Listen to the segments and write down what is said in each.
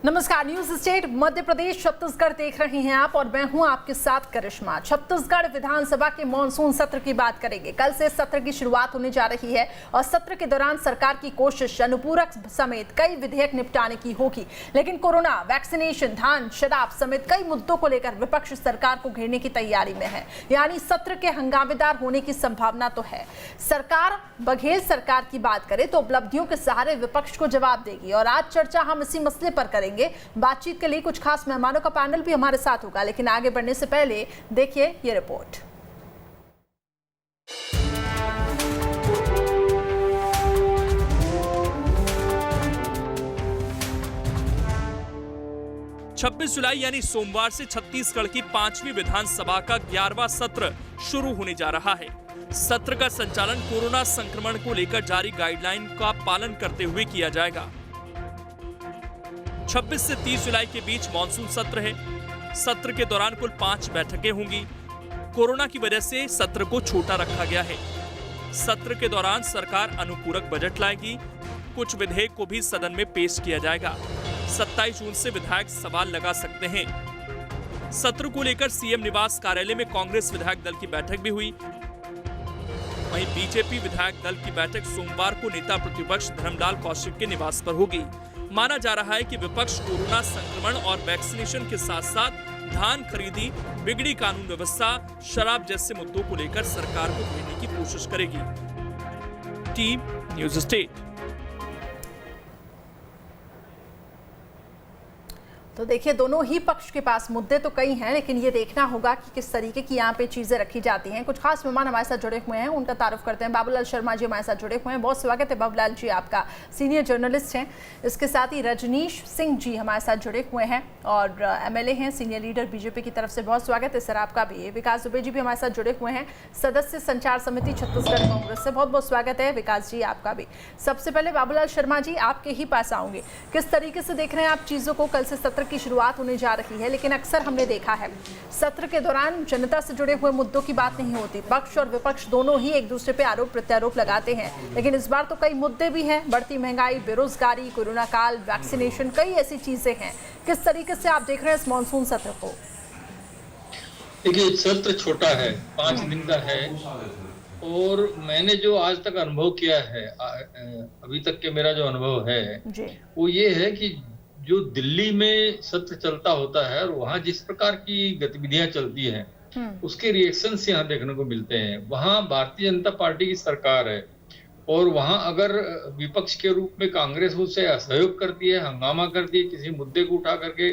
नमस्कार, news state Madhya Pradesh Chhattisgarh देख रहे हैं आप और मैं हूं आपके साथ करिश्मा। छत्तीसगढ़ विधानसभा के मॉनसून सत्र की बात करेंगे। कल से सत्र की शुरुआत होने जा रही है और सत्र के दौरान सरकार की कोशिश अनुपूरक समेत कई विधेयक निपटाने की होगी, लेकिन कोरोना, वैक्सीनेशन, धान, शराब समेत कई मुद्दों को लेकर विपक्ष सरकार को घेरने की तैयारी में है, यानी सत्र के हंगामेदार होने की संभावना तो है। सरकार बघेल सरकार की बात करें तो उपलब्धियों के सहारे विपक्ष को जवाब देगी और आज चर्चा हम इसी मसले पर करेंगे। बातचीत के लिए कुछ खास मेहमानों का पैनल भी हमारे साथ होगा, लेकिन आगे बढ़ने से पहले देखिए ये रिपोर्ट। छब्बीस जुलाई यानी सोमवार से छत्तीसगढ़ की 5वीं विधानसभा का 11वां सत्र शुरू होने जा रहा है। सत्र का संचालन कोरोना संक्रमण को लेकर जारी गाइडलाइन का पालन करते हुए किया जाएगा। 26 से 30 जुलाई के बीच मॉनसून सत्र है। सत्र के दौरान कुल 5 बैठकें होंगी। कोरोना की वजह से सत्र को छोटा रखा गया है। सत्र के दौरान सरकार अनुपूरक बजट लाएगी। कुछ विधेयक को भी सदन में पेश किया जाएगा। 27 जून से विधायक सवाल लगा सकते हैं। सत्र को लेकर सीएम निवास कार्यालय में कांग्रेस विधायक दल की बैठक भी हुई। वहीं बीजेपी विधायक दल की बैठक सोमवार को नेता प्रतिपक्ष धर्मलाल कौशिक के निवास पर होगी। माना जा रहा है कि विपक्ष कोरोना संक्रमण और वैक्सीनेशन के साथ साथ धान खरीदी, बिगड़ी कानून व्यवस्था, शराब जैसे मुद्दों को लेकर सरकार को घेरने की कोशिश करेगी। Team news state. तो देखिए, दोनों ही पक्ष के पास मुद्दे तो कई हैं, लेकिन ये देखना होगा कि किस तरीके की यहाँ पे चीजें रखी जाती हैं। कुछ खास मेहमान हमारे साथ जुड़े हुए हैं, उनका तारुफ करते हैं। बाबूलाल शर्मा जी हमारे साथ जुड़े हुए हैं, बहुत स्वागत है बाबूलाल जी आपका, सीनियर जर्नलिस्ट हैं। इसके साथ ही रजनीश सिंह जी हमारे साथ जुड़े हुए हैं और एमएलए हैं, सीनियर लीडर बीजेपी की तरफ से, बहुत स्वागत है सर आपका भी। विकास दुबे जी भी हमारे साथ जुड़े हुए हैं, सदस्य संचार समिति छत्तीसगढ़ कांग्रेस से, बहुत बहुत स्वागत है विकास जी आपका भी। सबसे पहले बाबूलाल शर्मा जी आपके ही पास आऊंगे, किस तरीके से देख रहे हैं आप चीजों को? कल से सत्र की शुरुआत होने जा रही है, लेकिन अक्सर हमने देखा है सत्र के दौरान जनता से जुड़े हुए मुद्दों की बात नहीं होती। पक्ष और विपक्ष दोनों ही एक दूसरे पे आरोप प्रत्यारोप लगाते हैं, लेकिन इस बार तो कई मुद्दे भी हैं, बढ़ती महंगाई, बेरोजगारी, कोरोना काल, वैक्सीनेशन, कई ऐसी चीजें हैं। किस तरीके से आप देख रहे हैं इस मानसून सत्र को? देखिए, सत्र छोटा है, 5 दिन का है और मैंने जो आज तक अनुभव किया है, अभी तक के मेरा जो अनुभव है वो ये है कि जो दिल्ली में सत्र चलता होता है और वहां जिस प्रकार की गतिविधियां चलती हैं उसके रिएक्शंस यहाँ देखने को मिलते हैं। वहां भारतीय जनता पार्टी की सरकार है और वहां अगर विपक्ष के रूप में कांग्रेस उससे असहयोग करती है, हंगामा करती है, किसी मुद्दे को उठा करके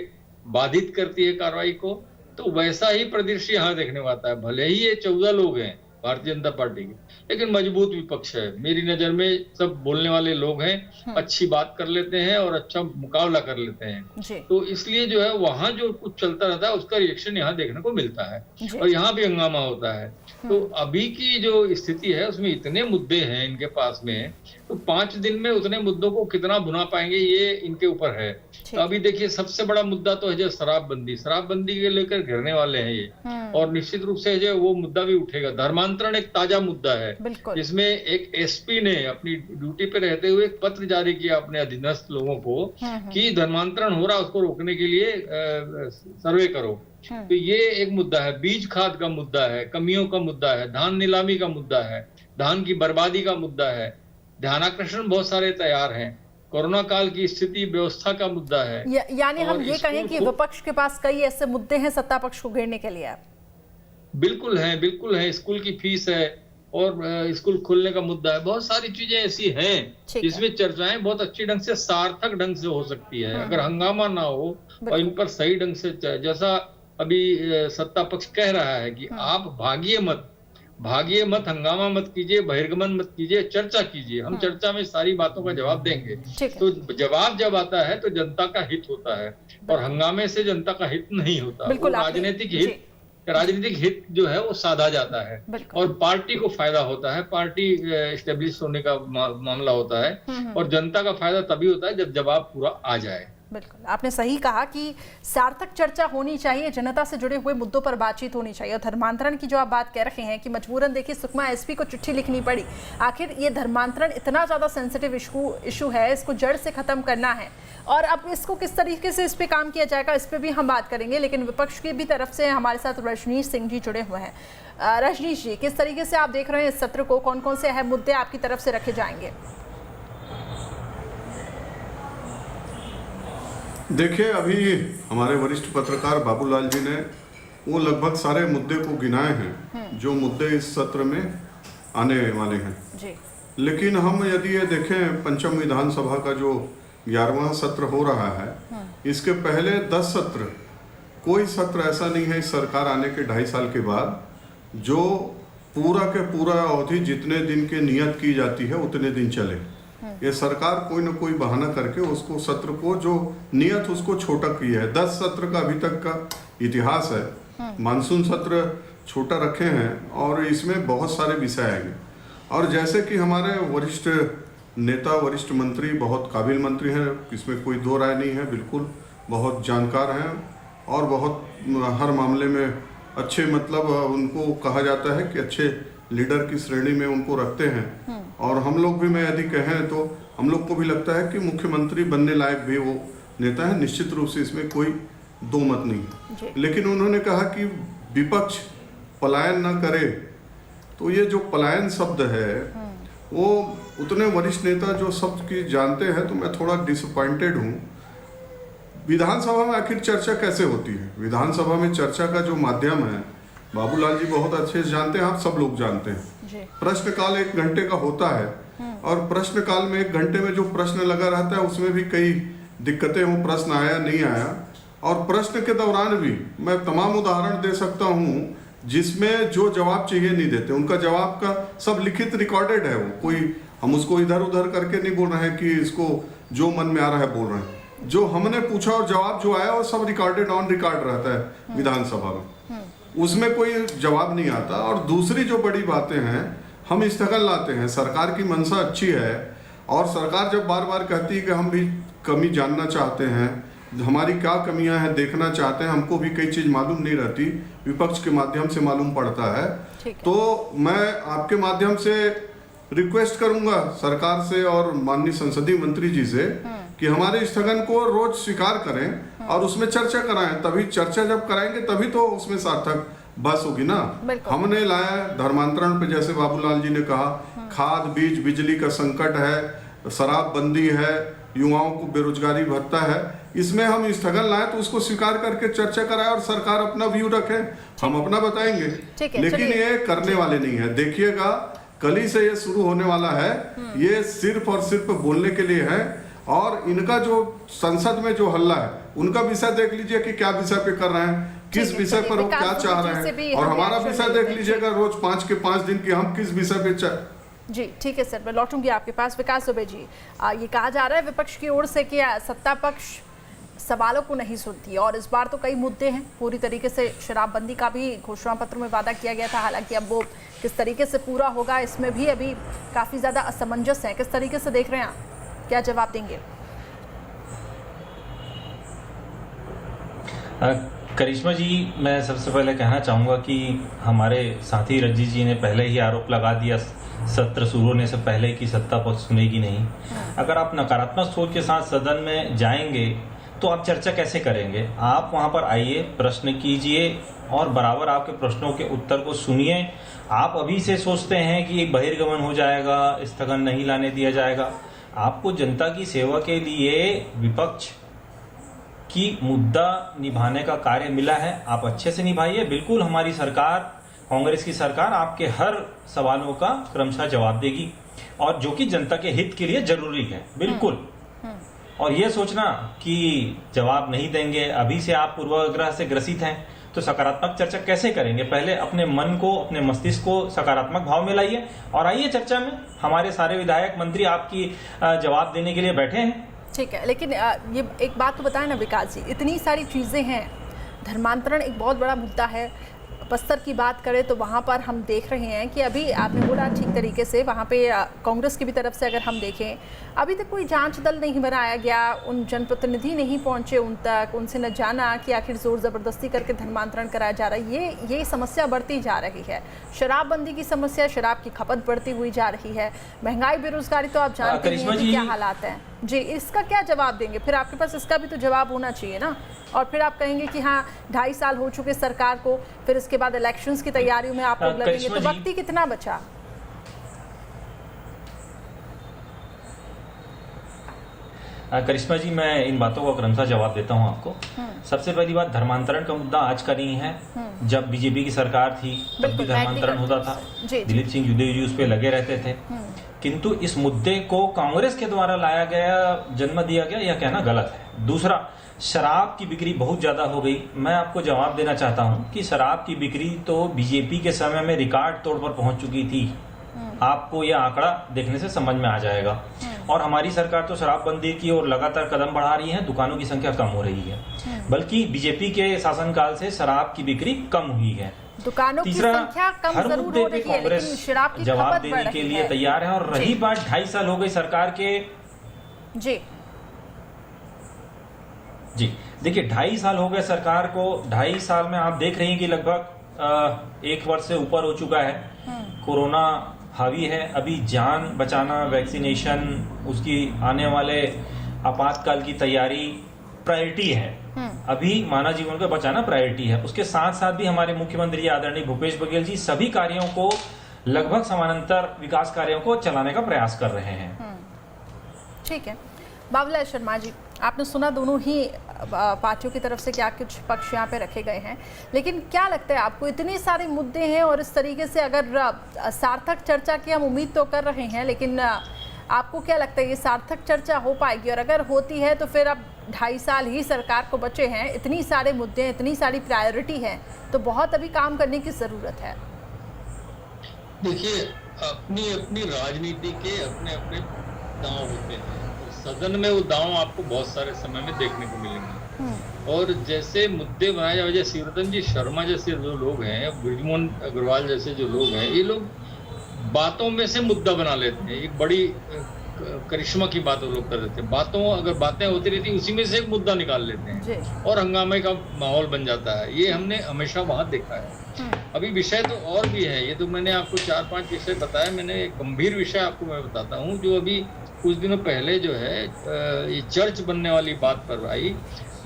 बाधित करती है कार्रवाई को, तो वैसा ही परिदृश्य यहाँ देखने को आता है। भले ही ये 14 लोग हैं भारतीय जनता पार्टी के, लेकिन मजबूत विपक्ष है। मेरी नजर में सब बोलने वाले लोग हैं, अच्छी बात कर लेते हैं और अच्छा मुकाबला कर लेते हैं। तो इसलिए जो है वहां जो कुछ चलता रहता है उसका रिएक्शन यहाँ देखने को मिलता है और यहाँ भी हंगामा होता है। तो अभी की जो स्थिति है उसमें इतने मुद्दे हैं इनके पास में, तो 5 दिन में उतने मुद्दों को कितना भुना पाएंगे ये इनके ऊपर है। तो अभी देखिए, सबसे बड़ा मुद्दा तो है जो शराबबंदी के लेकर घेरने वाले हैं ये, और निश्चित रूप से जो वो मुद्दा भी उठेगा। धर्मांतरण एक ताजा मुद्दा है, जिसमें एक एसपी ने अपनी ड्यूटी पे रहते हुए एक पत्र जारी किया अपने अधीनस्थ लोगों को कि धर्मांतरण हो रहा है, उसको रोकने के लिए सर्वे करो। तो ये एक मुद्दा है। बीज खाद का मुद्दा है, कमियों का मुद्दा है, धान नीलामी का मुद्दा है, धान की बर्बादी का मुद्दा है, ध्यानाकर्षण बहुत सारे तैयार हैं, कोरोना काल की स्थिति, व्यवस्था का मुद्दा है। यानी हम ये कहें कि विपक्ष के पास कई ऐसे मुद्दे हैं सत्ता पक्ष को घेरने के लिए? बिल्कुल है। स्कूल की फीस है और स्कूल खोलने का मुद्दा है। बहुत सारी चीजें ऐसी हैं जिसमें चर्चाएं बहुत अच्छी ढंग से, सार्थक ढंग से हो सकती है अगर हंगामा ना हो और इन पर सही ढंग से, जैसा अभी सत्ता पक्ष कह रहा है कि आप भागिए मत, हंगामा मत कीजिए, बहिर्गमन मत कीजिए, चर्चा कीजिए। हम चर्चा में सारी बातों का जवाब देंगे। तो जवाब जब आता है तो जनता का हित होता है और हंगामे से जनता का हित नहीं होता। राजनीतिक हित जो है वो साधा जाता है और पार्टी को फायदा होता है, पार्टी एस्टेब्लिश होने का मामला होता है और जनता का फायदा तभी होता है जब जवाब पूरा आ जाए। बिल्कुल, आपने सही कहा कि सार्थक चर्चा होनी चाहिए, जनता से जुड़े हुए मुद्दों पर बातचीत होनी चाहिए। और धर्मांतरण की जो आप बात कह रहे हैं कि मजबूरन देखिए सुकमा एसपी को चिट्ठी लिखनी पड़ी, आखिर ये धर्मांतरण इतना ज़्यादा सेंसिटिव इशू है, इसको जड़ से ख़त्म करना है और अब इसको किस तरीके से इस पर काम किया जाएगा, इस पर भी हम बात करेंगे। लेकिन विपक्ष की भी तरफ से हमारे साथ रजनीश सिंह जी जुड़े हुए हैं। रजनीश जी, किस तरीके से आप देख रहे हैं इस सत्र को, कौन कौन से अहम मुद्दे आपकी तरफ से रखे जाएंगे? देखिए, अभी हमारे वरिष्ठ पत्रकार बाबूलाल जी ने वो लगभग सारे मुद्दे को गिनाए हैं जो मुद्दे इस सत्र में आने वाले हैं जी। लेकिन हम यदि ये देखें, पंचम विधानसभा का जो 11वां सत्र हो रहा है, इसके पहले 10 सत्र, कोई सत्र ऐसा नहीं है इस सरकार आने के 2.5 साल के बाद जो पूरा के पूरा अवधि जितने दिन की नियत की जाती है उतने दिन चले। ये सरकार कोई ना कोई बहाना करके उसको सत्र को जो नियत उसको छोटा किया है। 10 सत्र का अभी तक का इतिहास है। मानसून सत्र छोटा रखे हैं और इसमें बहुत सारे विषय आएंगे। और जैसे कि हमारे वरिष्ठ नेता, वरिष्ठ मंत्री, बहुत काबिल मंत्री हैं, इसमें कोई दो राय नहीं है, बिल्कुल बहुत जानकार हैं और बहुत हर मामले में अच्छे, मतलब उनको कहा जाता है कि अच्छे लीडर की श्रेणी में उनको रखते हैं। और हम लोग भी, मैं यदि कहें तो हम लोग को भी लगता है कि मुख्यमंत्री बनने लायक भी वो नेता है, निश्चित रूप से इसमें कोई दो मत नहीं। लेकिन उन्होंने कहा कि विपक्ष पलायन न करे, तो ये जो पलायन शब्द है वो उतने वरिष्ठ नेता जो शब्द की जानते हैं, तो मैं थोड़ा डिसअपॉइंटेड हूँ। विधानसभा में आखिर चर्चा कैसे होती है? विधानसभा में चर्चा का जो माध्यम है, बाबूलाल जी बहुत अच्छे से जानते हैं, आप सब लोग जानते हैं। प्रश्नकाल 1 घंटे का होता है और प्रश्नकाल में 1 घंटे में जो प्रश्न लगा रहता है उसमें भी कई दिक्कतें हो, प्रश्न आया नहीं आया। और प्रश्न के दौरान भी मैं तमाम उदाहरण दे सकता हूँ जिसमें जो जवाब चाहिए नहीं देते। उनका जवाब का सब लिखित रिकॉर्डेड है, वो कोई हम उसको इधर उधर करके नहीं बोल रहे हैं कि इसको जो मन में आ रहा है बोल रहे हैं। जो हमने पूछा और जवाब जो आया वो सब रिकॉर्डेड, ऑन रिकॉर्ड रहता है विधानसभा में, उसमें कोई जवाब नहीं आता। और दूसरी जो बड़ी बातें हैं, हम स्थगन लाते हैं। सरकार की मंशा अच्छी है और सरकार जब बार बार कहती है कि हम भी कमी जानना चाहते हैं, हमारी क्या कमियां हैं देखना चाहते हैं, हमको भी कई चीज मालूम नहीं रहती, विपक्ष के माध्यम से मालूम पड़ता है। तो मैं आपके माध्यम से रिक्वेस्ट करूंगा सरकार से और माननीय संसदीय मंत्री जी से कि हमारे स्थगन को रोज स्वीकार करें और उसमें चर्चा कराएं। तभी चर्चा जब कराएंगे तभी तो उसमें सार्थक बस होगी ना। हमने लाया धर्मांतरण पे, जैसे बाबूलाल जी ने कहा, खाद, बीज, बिजली का संकट है, शराबबंदी है, युवाओं को बेरोजगारी भत्ता है, इसमें हम स्थगन लाए तो उसको स्वीकार करके चर्चा कराए और सरकार अपना व्यू रखे, हम अपना बताएंगे। लेकिन ये करने वाले नहीं है। देखिएगा, कल ही से ये शुरू होने वाला है, ये सिर्फ और सिर्फ बोलने के लिए है। और इनका जो संसद में जो हल्ला है, उनका विषय देख लीजिए कि क्या विषय पे कर रहे हैं, किस विषय पर वो क्या चाह रहे हैं, और हमारा विषय देख लीजिएगा रोज 5 के 5 दिन की हम किस विषय पे जी। ठीक है सर, मैं लौटूंगी आपके पास। विकास दुबे जी, ये कहा जा रहा है विपक्ष की ओर से कि सत्ता पक्ष सवालों को नहीं सुनती और इस बार तो कई मुद्दे हैं। पूरी तरीके से शराबबंदी का भी घोषणा पत्र में वादा किया गया था, हालांकि अब वो किस तरीके से पूरा होगा इसमें भी अभी काफ़ी ज़्यादा असमंजस है। किस तरीके से देख रहे हैं आप, क्या जवाब देंगे? करिश्मा जी, मैं सबसे पहले कहना चाहूँगा कि हमारे साथी रज्जी जी ने पहले ही आरोप लगा दिया सत्र शुरू होने से पहले कि सत्ता पक्ष सुनेगी नहीं। अगर आप नकारात्मक सोच के साथ सदन में जाएंगे तो आप चर्चा कैसे करेंगे? आप वहां पर आइए, प्रश्न कीजिए और बराबर आपके प्रश्नों के उत्तर को सुनिए। आप अभी से सोचते हैं कि एक बहिर्गमन हो जाएगा, स्थगन नहीं लाने दिया जाएगा। आपको जनता की सेवा के लिए विपक्ष की मुद्दा निभाने का कार्य मिला है, आप अच्छे से निभाइए। बिल्कुल हमारी सरकार, कांग्रेस की सरकार, आपके हर सवालों का क्रमशः जवाब देगी और जो कि जनता के हित के लिए जरूरी है, बिल्कुल। और ये सोचना कि जवाब नहीं देंगे, अभी से आप पूर्वाग्रह से ग्रसित हैं, तो सकारात्मक चर्चा कैसे करेंगे? पहले अपने मन को, अपने मस्तिष्क को सकारात्मक भाव में लाइए और आइए चर्चा में। हमारे सारे विधायक मंत्री आपकी जवाब देने के लिए बैठे हैं। ठीक है, लेकिन ये एक बात तो बताएं ना विकास जी, इतनी सारी चीज़ें हैं, धर्मांतरण एक बहुत बड़ा मुद्दा है, बस्तर की बात करें तो वहाँ पर हम देख रहे हैं कि अभी आपने बोला ठीक तरीके से, वहाँ पे कांग्रेस की भी तरफ से अगर हम देखें अभी तक कोई जांच दल नहीं बनाया गया, उन जनप्रतिनिधि नहीं पहुँचे उन तक, उनसे न जाना कि आखिर जोर ज़बरदस्ती करके धर्मांतरण कराया जा रहा है। ये समस्या बढ़ती जा रही है। शराबबंदी की समस्या, शराब की खपत बढ़ती हुई जा रही है, महंगाई, बेरोजगारी तो आप जानते हैं कि क्या हालात हैं जी। इसका क्या जवाब देंगे? फिर आपके पास इसका भी तो जवाब होना चाहिए ना। और फिर आप कहेंगे कि हाँ 2.5 साल हो चुके सरकार को, फिर इसके बाद इलेक्शंस की तैयारियों में आप लोग लगेंगे, तो वक्त ही कितना बचा? करिश्मा जी, मैं इन बातों का क्रमशः जवाब देता हूं आपको। सबसे पहली बात, धर्मांतरण का मुद्दा आज का नहीं है। जब बीजेपी की सरकार थी तब भी धर्मांतरण होता था, दिलीप सिंह जूदेव जी उस पे लगे रहते थे। किंतु इस मुद्दे को कांग्रेस के द्वारा लाया गया, जन्म दिया गया, यह कहना गलत है। दूसरा, शराब की बिक्री बहुत ज्यादा हो गई। मैं आपको जवाब देना चाहता हूं कि शराब की बिक्री तो बीजेपी के समय में रिकॉर्ड तौर पर पहुंच चुकी थी। आपको यह आंकड़ा देखने से समझ में आ जाएगा। और हमारी सरकार तो शराबबंदी की ओर लगातार कदम बढ़ा रही है, दुकानों की संख्या कम हो रही है, बल्कि बीजेपी के शासनकाल से शराब की बिक्री कम हुई है। दुकानों की संख्या कम हर जरूर मुद्दे हो पे रही है, लेकिन शराब की जवाब खपत देने बढ़ के रही लिए है। तैयार है। और रही बात 2.5 साल हो गई सरकार के, जी देखिए 2.5 साल हो गए सरकार को। 2.5 साल में आप देख रहे हैं कि लगभग 1 वर्ष से ऊपर हो चुका है। कोरोना हावी है। अभी जान बचाना, वैक्सीनेशन, उसकी आने वाले आपातकाल की तैयारी प्रायोरिटी है। अभी मानव जीवन को बचाना प्रायोरिटी है। उसके साथ साथ भी हमारे मुख्यमंत्री आदरणीय भूपेश बघेल जी सभी कार्यों को, लगभग समानांतर विकास कार्यों को चलाने का प्रयास कर रहे हैं। ठीक है बाबूलाल शर्मा जी, आपने सुना दोनों ही पार्टियों की तरफ से क्या कुछ पक्ष यहाँ पे रखे गए हैं, लेकिन क्या लगता है आपको, इतने सारे मुद्दे हैं और इस तरीके से अगर सार्थक चर्चा की हम उम्मीद तो कर रहे हैं, लेकिन आपको क्या लगता है ये सार्थक चर्चा हो पाएगी? और अगर होती है तो फिर अब 2.5 साल ही सरकार को बचे हैं, इतनी सारे मुद्दे हैं, इतनी सारी प्रायोरिटी है, तो बहुत अभी काम करने की ज़रूरत है। देखिए, अपनी अपनी राजनीति के अपने अपने दांव होते हैं। सदन में वो दांव आपको बहुत सारे समय में देखने को मिलेंगे। और जैसे मुद्दे बनाए जाए, जैसे शिवरतन जी शर्मा जैसे जो लोग हैं, बृजमोहन अग्रवाल जैसे जो लोग हैं, ये लोग बातों में से मुद्दा बना लेते हैं। एक बड़ी करिश्मा की बात वो लोग कर देते हैं। अगर बातें होती रहती उसी में से एक मुद्दा निकाल लेते हैं और हंगामे का माहौल बन जाता है। ये हमने हमेशा वहां देखा है। अभी विषय तो और भी है, ये तो मैंने आपको 4-5 विषय बताया। मैंने एक गंभीर विषय आपको मैं बताता हूँ, जो अभी कुछ दिनों पहले जो है ये चर्च बनने वाली बात पर आई।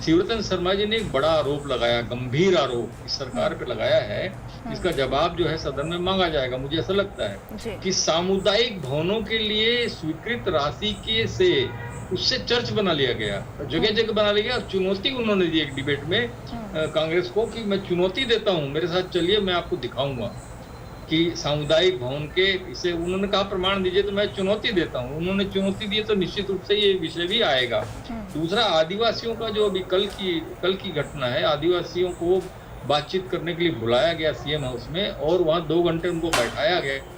शिवरतन शर्मा जी ने एक बड़ा आरोप लगाया, गंभीर आरोप इस सरकार पे लगाया है। इसका जवाब जो है सदन में मांगा जाएगा। मुझे ऐसा लगता है कि सामुदायिक भवनों के लिए स्वीकृत राशि के से उससे चर्च बना लिया गया, जगह जगह बना लिया गया। और चुनौती उन्होंने दी एक डिबेट में कांग्रेस को कि मैं चुनौती देता हूँ, मेरे साथ चलिए, मैं आपको दिखाऊंगा कि सामुदायिक भवन के इसे उन्होंने कहा प्रमाण दीजिए, तो मैं चुनौती देता हूँ। उन्होंने चुनौती दी तो निश्चित रूप से ये विषय भी आएगा। दूसरा, आदिवासियों का जो अभी कल की घटना है, आदिवासियों को बातचीत करने के लिए बुलाया गया सीएम हाउस में और वहाँ 2 घंटे उनको बैठाया गया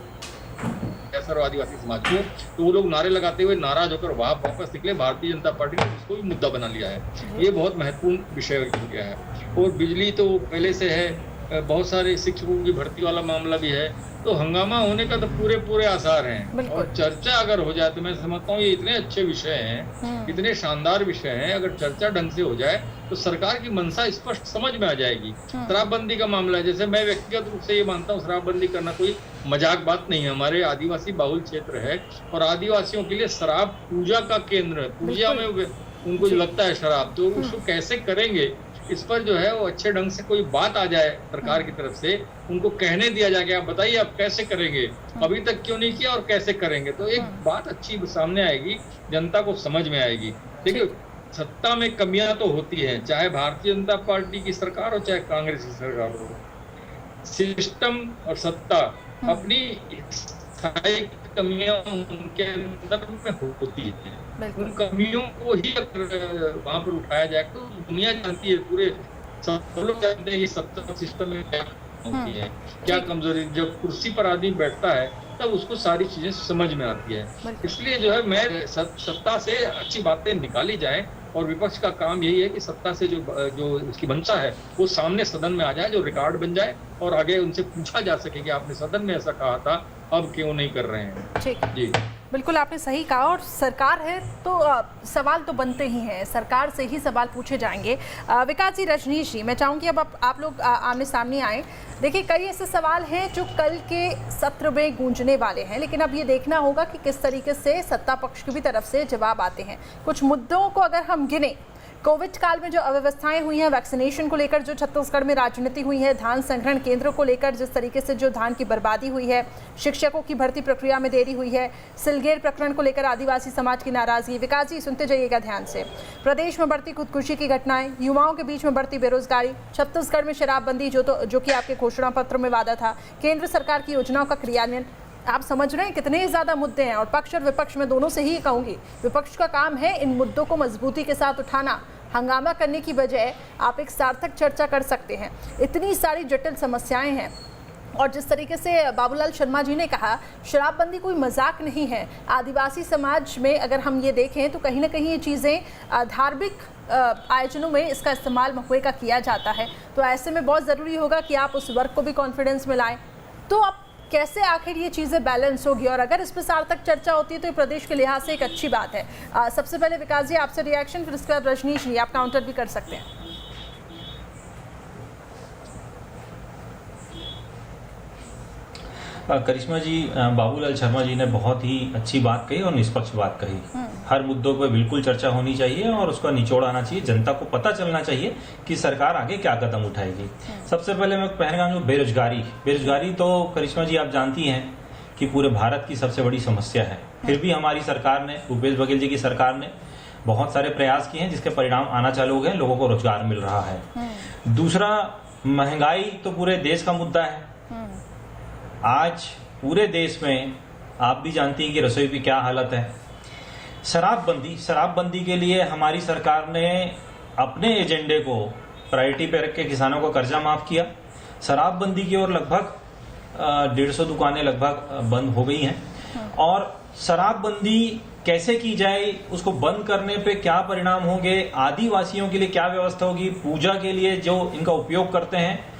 सर्व आदिवासी समाज को, तो वो लोग नारे लगाते हुए नाराज होकर वापस निकले। भारतीय जनता पार्टी ने उसको भी मुद्दा बना लिया है। ये बहुत महत्वपूर्ण विषय हो गया है। और बिजली तो पहले से है, बहुत सारे शिक्षकों की भर्ती वाला मामला भी है। तो हंगामा होने का तो पूरे आसार हैं। और चर्चा अगर हो जाए तो मैं समझता हूँ ये इतने अच्छे विषय हैं, इतने शानदार विषय हैं, अगर चर्चा ढंग से हो जाए तो सरकार की मंशा स्पष्ट समझ में आ जाएगी। शराबबंदी का मामला है, जैसे मैं व्यक्तिगत रूप से ये मानता हूँ शराबबंदी करना कोई मजाक बात नहीं है। हमारे आदिवासी बाहुल क्षेत्र है और आदिवासियों के लिए शराब पूजा का केंद्र है। पूजा में उनको लगता है शराब, तो उसको कैसे करेंगे, इस पर जो है वो अच्छे ढंग से कोई बात आ जाए सरकार की तरफ से, उनको कहने दिया जाए कि आप बताइए आप कैसे करेंगे, अभी तक क्यों नहीं किया और कैसे करेंगे, तो एक बात अच्छी सामने आएगी, जनता को समझ में आएगी। देखिए, सत्ता में कमियां तो होती है, चाहे भारतीय जनता पार्टी की सरकार हो चाहे कांग्रेस की सरकार हो। सिस्टम और सत्ता अपनी स्थायी कमियां उनके अंदर में होती है। उन कमियों को ही अगर वहां पर उठाया जाए तो दुनिया जानती है, पूरे सब लोग जानते हैं ये सत्ता सिस्टम में क्या होती है, क्या कमजोरी। जब कुर्सी पर आदमी बैठता है तब उसको सारी चीजें समझ में आती है। इसलिए जो है मैं सत्ता से अच्छी बातें निकाली जाए और विपक्ष का काम यही है कि सत्ता से जो उसकी मंशा है वो सामने सदन में आ जाए, जो रिकॉर्ड बन जाए और आगे उनसे पूछा जा सके कि आपने सदन में ऐसा कहा था, अब क्यों नहीं कर रहे हैं। ठीक जी बिल्कुल आपने सही कहा, और सरकार है तो सवाल तो बनते ही हैं, सरकार से ही सवाल पूछे जाएंगे। विकास जी, रजनीश जी, मैं चाहूँगी अब आप लोग आमने सामने आए। देखिए, कई ऐसे सवाल हैं जो कल के सत्र में गूंजने वाले हैं, लेकिन अब ये देखना होगा कि किस तरीके से सत्ता पक्ष की भी तरफ से जवाब आते हैं। कुछ मुद्दों को अगर हम गिने, कोविड काल में जो अव्यवस्थाएं हुई हैं, वैक्सीनेशन को लेकर जो छत्तीसगढ़ में राजनीति हुई है, धान संग्रहण केंद्रों को लेकर जिस तरीके से जो धान की बर्बादी हुई है, शिक्षकों की भर्ती प्रक्रिया में देरी हुई है, सिलगेर प्रकरण को लेकर आदिवासी समाज की नाराजगी। विकास जी, सुनते जाइएगा ध्यान से। प्रदेश में बढ़ती खुदकुशी की घटनाएं, युवाओं के बीच में बढ़ती बेरोजगारी, छत्तीसगढ़ में शराबबंदी जो कि आपके घोषणा पत्र में वादा था, केंद्र सरकार की योजनाओं का क्रियान्वयन। आप समझ रहे हैं कितने ज़्यादा मुद्दे हैं, और पक्ष और विपक्ष में दोनों से ही कहूँगी, विपक्ष का काम है इन मुद्दों को मजबूती के साथ उठाना, हंगामा करने की बजाय आप एक सार्थक चर्चा कर सकते हैं। इतनी सारी जटिल समस्याएं हैं, और जिस तरीके से बाबूलाल शर्मा जी ने कहा, शराबबंदी कोई मजाक नहीं है। आदिवासी समाज में अगर हम ये देखें तो कहीं ना कहीं ये चीज़ें धार्मिक आयोजनों में इसका इस्तेमाल महुए का किया जाता है, तो ऐसे में बहुत ज़रूरी होगा कि आप उस वर्ग को भी कॉन्फिडेंस में लाएँ। तो अब कैसे आखिर ये चीज़ें बैलेंस होगी, और अगर इस पर सार्थक चर्चा होती है तो ये प्रदेश के लिहाज से एक अच्छी बात है। सबसे पहले विकास जी आपसे रिएक्शन, फिर उसके बाद रजनीश जी आप काउंटर भी कर सकते हैं। करिश्मा जी, बाबूलाल शर्मा जी ने बहुत ही अच्छी बात कही और निष्पक्ष बात कही। हर मुद्दों पर बिल्कुल चर्चा होनी चाहिए और उसका निचोड़ आना चाहिए, जनता को पता चलना चाहिए कि सरकार आगे क्या कदम उठाएगी। सबसे पहले मैं कहना जो बेरोजगारी तो करिश्मा जी आप जानती हैं कि पूरे भारत की सबसे बड़ी समस्या है। फिर भी हमारी सरकार ने, भूपेश बघेल जी की सरकार ने बहुत सारे प्रयास किए हैं जिसके परिणाम आना चालू हो गए, लोगों को रोजगार मिल रहा है। दूसरा, महंगाई तो पूरे देश का मुद्दा है। आज पूरे देश में आप भी जानती हैं कि रसोई की क्या हालत है। शराबबंदी के लिए हमारी सरकार ने अपने एजेंडे को प्रायोरिटी पे रख के किसानों का कर्जा माफ किया। शराबबंदी की ओर लगभग 150 दुकानें लगभग बंद हो गई हैं, और शराबबंदी कैसे की जाए, उसको बंद करने पे क्या परिणाम होंगे, आदिवासियों के लिए क्या व्यवस्था होगी, पूजा के लिए जो इनका उपयोग करते हैं,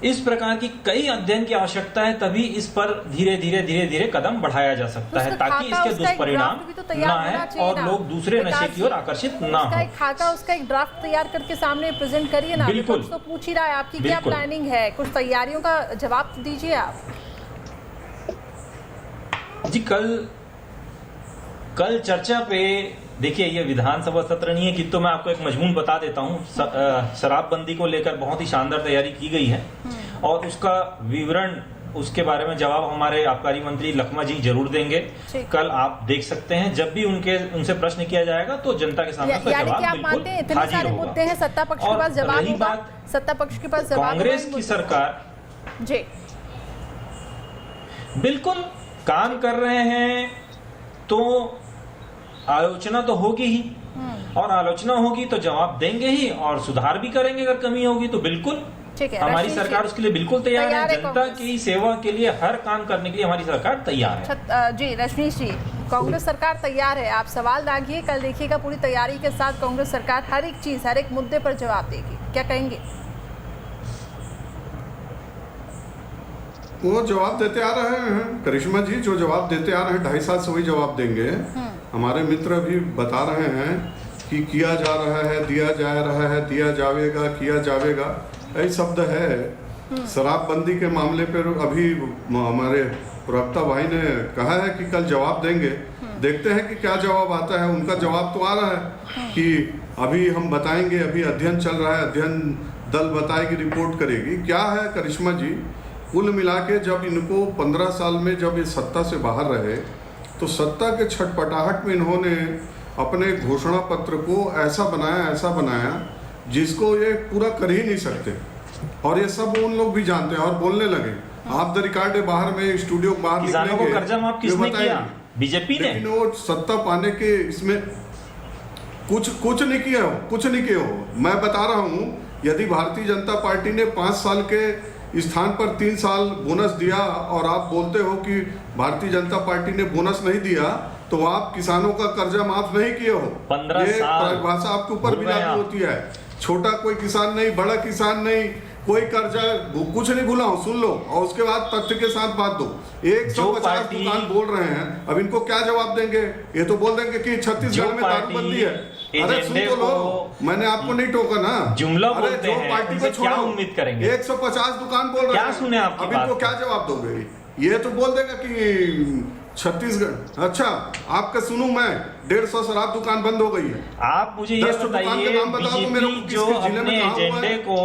इस प्रकार की कई अध्ययन की आवश्यकता है। तभी इस पर धीरे धीरे कदम बढ़ाया जा सकता है, ताकि इसके दुष्परिणाम ना है और लोग दूसरे नशे की ओर आकर्षित ना हो। उसका एक ड्राफ्ट तैयार करके सामने प्रेजेंट करिए ना। बिल्कुल, तो पूछ ही रहा है आपकी क्या प्लानिंग है, कुछ तैयारियों का जवाब दीजिए आप जी। कल चर्चा पे देखिए, ये विधानसभा सत्र नहीं है कि, तो मैं आपको एक मजमून बता देता हूँ। शराबबंदी को लेकर बहुत ही शानदार तैयारी की गई है, और उसका विवरण, उसके बारे में जवाब हमारे आबकारी मंत्री लखमा जी जरूर देंगे। कल आप देख सकते हैं, जब भी उनसे प्रश्न किया जाएगा तो जनता के सामने उसका जवाब बिल्कुल हाजिर होगा। मुद्दे हैं, सत्ता पक्ष के पास जवाब होगा, सत्ता पक्ष के पास जवाब। कांग्रेस की सरकार जी बिल्कुल काम कर रहे हैं, तो आलोचना तो होगी ही, और आलोचना होगी तो जवाब देंगे ही, और सुधार भी करेंगे अगर कमी होगी तो। बिल्कुल हमारी सरकार उसके लिए बिल्कुल तैयार है। जनता की सेवा के लिए हर काम करने के लिए हमारी सरकार तैयार है। जी रजनीश जी, कांग्रेस सरकार तैयार है, आप सवाल दागिए, कल देखिएगा पूरी तैयारी के साथ कांग्रेस सरकार हर एक चीज, हर एक मुद्दे पर जवाब देगी। क्या कहेंगे? वो जवाब देते आ रहे हैं करिश्मा जी, जो जवाब देते आ रहे हैं 2.5 साल से वही जवाब देंगे। हमारे मित्र भी बता रहे हैं कि किया जा रहा है, दिया जा रहा है, दिया जाएगा, किया जाएगा, यही शब्द है। शराबबंदी के मामले पर अभी हमारे प्रवक्ता भाई ने कहा है कि कल जवाब देंगे, देखते हैं कि क्या जवाब आता है। उनका जवाब तो आ रहा है कि अभी हम बताएंगे, अभी अध्ययन चल रहा है, अध्ययन दल बताएगी, रिपोर्ट करेगी। क्या है करिश्मा जी, कुल मिला के जब इनको 15 साल में जब ये सत्ता से बाहर रहे, तो सत्ता के छटपटाहट में इन्होंने अपने घोषणा पत्र को ऐसा बनाया जिसको ये पूरा कर ही नहीं सकते, और ये सब उन लोग भी जानते हैं और बोलने लगे। आप द रिकॉर्ड बाहर में स्टूडियो बाहर किसानों को कर्जा माफ किसने किया? बीजेपी ने। लेकिन वो सत्ता पाने के इसमें कुछ नहीं किया हो, कुछ नहीं किया हो। मैं बता रहा हूँ, यदि भारतीय जनता पार्टी ने 5 साल के स्थान पर 3 साल बोनस दिया, और आप बोलते हो कि भारतीय जनता पार्टी ने बोनस नहीं दिया, तो आप किसानों का कर्जा माफ नहीं किए हो। 15 ये साल परिभाषा आपके ऊपर भी लागू होती है। छोटा कोई किसान नहीं, बड़ा किसान नहीं, कोई कर्जा कुछ नहीं भूला हूं, सुन लो और उसके बाद तथ्य के साथ बात दो। 150 दुकान बोल रहे हैं, अब इनको क्या जवाब देंगे? ये तो बोल देंगे कि छत्तीसगढ़ में दारूबंदी है। अरे सुन तो लो, मैंने आपको नहीं टोका ना। जुमला अरे बोलते जो हैं, पार्टी को क्या छोड़ो, उम्मीद करेंगे? 150 दुकान बोल रहे क्या हैं, सुने आपकी अब बात? इनको क्या जवाब दोगे? ये तो बोल देगा कि छत्तीसगढ़, अच्छा आपका सुनूं मैं, 150 शराब दुकान बंद हो गई है। आप मुझे ये बताइए, बीजेपी जो अपने एजेंडे को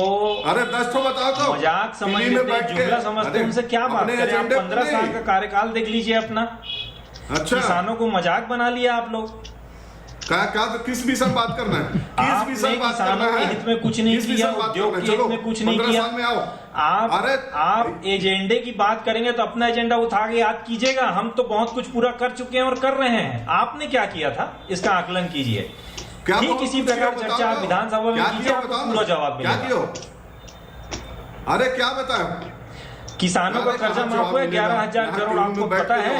अरे 10 ठो बताओ तो मजाक समझ लेते हैं, जुमला समझते हैं, उनसे क्या बात करें? आप 15 साल का कार्यकाल देख लीजिए अपना। अच्छा, किसानों को मजाक बना लिया आप लोग। क्या तो किस विषय बात करना है? किस विषय बात करना है? हित में कुछ नहीं किया, उद्योग के हित में कुछ नहीं किया। में आओ आप एजेंडे की बात करेंगे तो अपना एजेंडा उठा के याद कीजिएगा। हम तो बहुत कुछ पूरा कर चुके हैं और कर रहे हैं। आपने क्या किया था इसका आकलन कीजिए। क्या किसी प्रकार चर्चा विधानसभा में कीजिए, आपको पूरा जवाब मिलेगा। अरे क्या बताओ? किसानों का कर्जा माफ हुआ 11,000 करोड़, आपको पता है?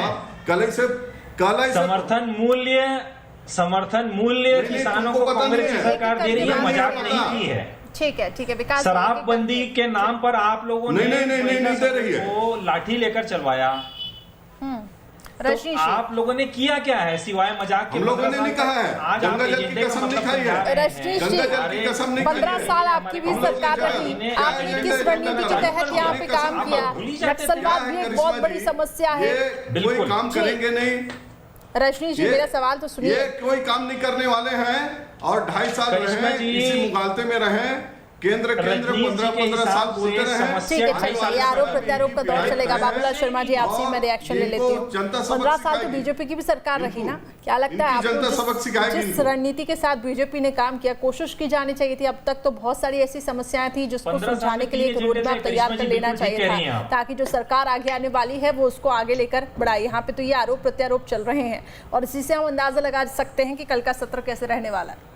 कल समर्थन मूल्य किसानों को कांग्रेस की सरकार दे रही है, मजाक नहीं की है। ठीक है, ठीक है। विकास शराबबंदी के नाम पर आप लोगों ने नहीं दे रही है, वो लाठी लेकर चलवाया। तो आप लोगों ने किया क्या है सिवाय मजाक के? हम लोगों ने नहीं कहा है, आज आप एजेंडे का मतलब रजनीश जी, 15 साल आपकी भी सरकार रही, आपने किस रणनीति के तहत यहाँ पे काम किया? नक्सलवाद भी एक बहुत बड़ी समस्या है। कोई काम करेंगे नहीं। रजनीश जी, मेरा सवाल तो सुनिए। ये कोई काम नहीं करने वाले हैं और 2.5 साल रहे, इसी मुगालते में रहे। केंद्र 15 साल बोलते रहे। ठीक है, चलिए, आरोप प्रत्यारोप का दौर चलेगा। बाबूलाल शर्मा जी, आपसे मैं रिएक्शन ले लेती हूँ। 15 साल तो बीजेपी की भी सरकार रही ना, क्या लगता है आपको जिस रणनीति के साथ बीजेपी ने काम किया, कोशिश की जानी चाहिए थी? अब तक तो बहुत सारी ऐसी समस्याएं थी जिसको सुलझाने के लिए एक रोड मैप तैयार कर लेना चाहिए था, ताकि जो सरकार आगे आने वाली है वो उसको आगे लेकर बढ़ाए। यहाँ पे तो ये आरोप प्रत्यारोप चल रहे हैं और इसी से हम अंदाजा लगा सकते हैं कि कल का सत्र कैसे रहने वाला है।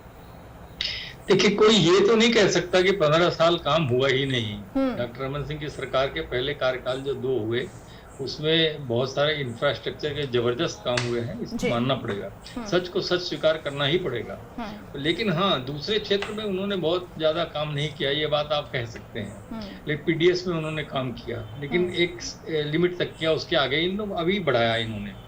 देखिए, कोई ये तो नहीं कह सकता कि 15 साल काम हुआ ही नहीं। डॉक्टर रमन सिंह की सरकार के पहले कार्यकाल जो 2 हुए, उसमें बहुत सारे इंफ्रास्ट्रक्चर के जबरदस्त काम हुए हैं, इसको मानना पड़ेगा। सच को सच स्वीकार करना ही पड़ेगा। लेकिन हाँ, दूसरे क्षेत्र में उन्होंने बहुत ज्यादा काम नहीं किया, ये बात आप कह सकते हैं। लेकिन पीडीएस में उन्होंने काम किया, लेकिन एक लिमिट तक किया, उसके आगे अभी बढ़ाया इन्होंने।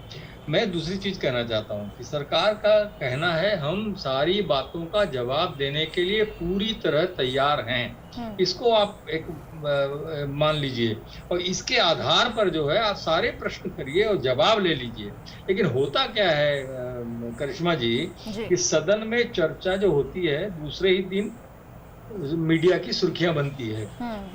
मैं दूसरी चीज कहना चाहता हूं कि सरकार का कहना है हम सारी बातों का जवाब देने के लिए पूरी तरह तैयार हैं। इसको आप एक मान लीजिए और इसके आधार पर जो है आप सारे प्रश्न करिए और जवाब ले लीजिए। लेकिन होता क्या है करिश्मा जी कि सदन में चर्चा जो होती है, दूसरे ही दिन मीडिया की सुर्खियां बनती है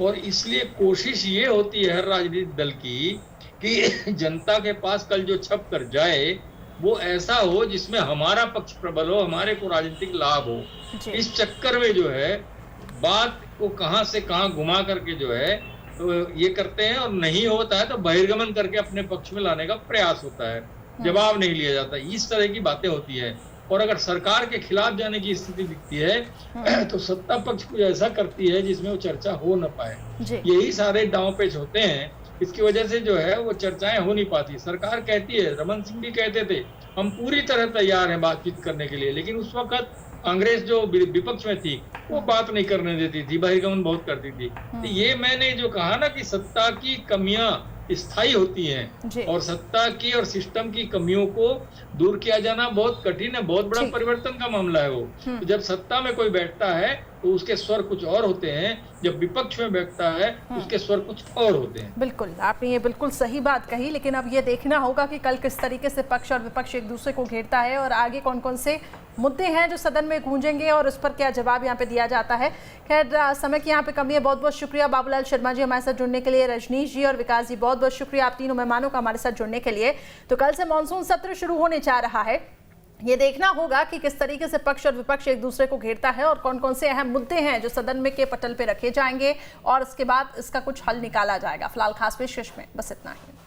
और इसलिए कोशिश ये होती है हर राजनीतिक दल की कि जनता के पास कल जो छप कर जाए वो ऐसा हो जिसमें हमारा पक्ष प्रबल हो, हमारे को राजनीतिक लाभ हो। इस चक्कर में जो है बात को कहां से कहां घुमा करके जो है तो ये करते हैं और नहीं होता है तो बहिर्गमन करके अपने पक्ष में लाने का प्रयास होता है, जवाब नहीं लिया जाता। इस तरह की बातें होती है और अगर सरकार के खिलाफ जाने की स्थिति दिखती है तो सत्ता पक्ष कुछ ऐसा करती है जिसमें वो चर्चा हो न पाए। यही सारे दांव पेच होते हैं, इसकी वजह से जो है वो चर्चाएं हो नहीं पाती। सरकार कहती है, रमन सिंह भी कहते थे हम पूरी तरह तैयार हैं बातचीत करने के लिए, लेकिन उस वक्त कांग्रेस जो विपक्ष में थी वो बात नहीं करने देती थी, बहिर्गमन बहुत करती थी। तो ये मैंने जो कहा ना कि सत्ता की कमियां स्थायी होती हैं और सत्ता की और सिस्टम की कमियों को दूर किया जाना बहुत कठिन है, बहुत बड़ा परिवर्तन का मामला है वो। तो जब सत्ता में कोई बैठता है तो उसके स्वर कुछ और होते हैं, जब विपक्ष में बैठता है उसके स्वर कुछ और होते हैं। बिल्कुल, आपने ये बिल्कुल सही बात कही, लेकिन अब ये देखना होगा कि कल किस तरीके से पक्ष और विपक्ष एक दूसरे को घेरता है और आगे कौन कौन से मुद्दे हैं जो सदन में गूंजेंगे और उस पर क्या जवाब यहाँ पे दिया जाता है। खैर, समय की यहाँ पे कमी है। बहुत बहुत शुक्रिया बाबूलाल शर्मा जी हमारे साथ जुड़ने के लिए, रजनीश जी और विकास जी बहुत बहुत शुक्रिया आप तीनों मेहमानों का हमारे साथ जुड़ने के लिए। तो कल से मानसून सत्र शुरू होने जा रहा है, ये देखना होगा कि किस तरीके से पक्ष और विपक्ष एक दूसरे को घेरता है और कौन कौन से अहम मुद्दे हैं जो सदन में के पटल पे रखे जाएंगे और इसके बाद इसका कुछ हल निकाला जाएगा। फिलहाल खास पेशकश में बस इतना ही।